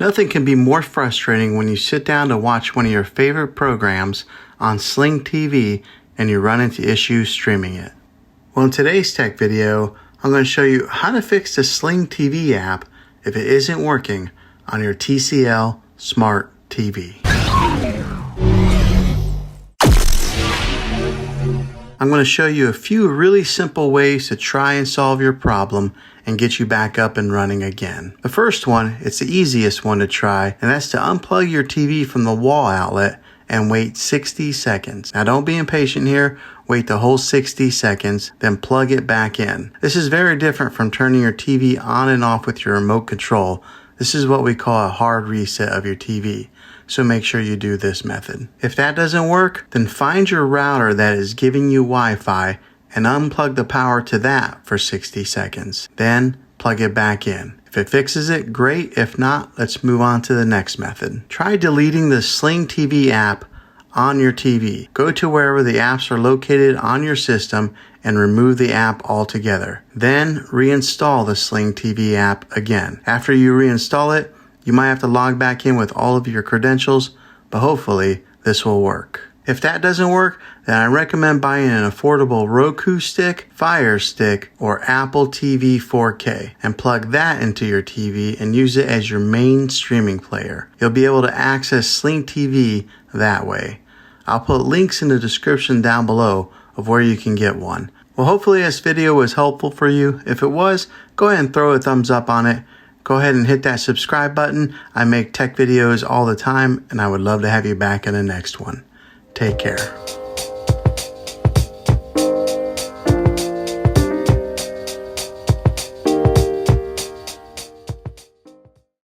Nothing can be more frustrating when you sit down to watch one of your favorite programs on Sling TV and you run into issues streaming it. Well, in today's tech video, I'm going to show you how to fix the Sling TV app if it isn't working on your TCL Smart TV. I'm going to show you a few really simple ways to try and solve your problem and get you back up and running again. The first one, it's the easiest one to try, and that's to unplug your TV from the wall outlet and wait 60 seconds. Now don't be impatient here, wait the whole 60 seconds, then plug it back in. This is very different from turning your TV on and off with your remote control. This is what we call a hard reset of your TV. So make sure you do this method. If that doesn't work, then find your router that is giving you Wi-Fi and unplug the power to that for 60 seconds. Then plug it back in. If it fixes it, great. If not, let's move on to the next method. Try deleting the Sling TV app on your TV. Go to wherever the apps are located on your system and remove the app altogether. Then reinstall the Sling TV app again. After you reinstall it, you might have to log back in with all of your credentials, but hopefully this will work. If that doesn't work, then I recommend buying an affordable Roku Stick, Fire Stick, or Apple TV 4K and plug that into your TV and use it as your main streaming player. You'll be able to access Sling TV that way. I'll put links in the description down below of where you can get one. Well, hopefully this video was helpful for you. If it was, go ahead and throw a thumbs up on it. Go ahead and hit that subscribe button. I make tech videos all the time, and I would love to have you back in the next one. Take care.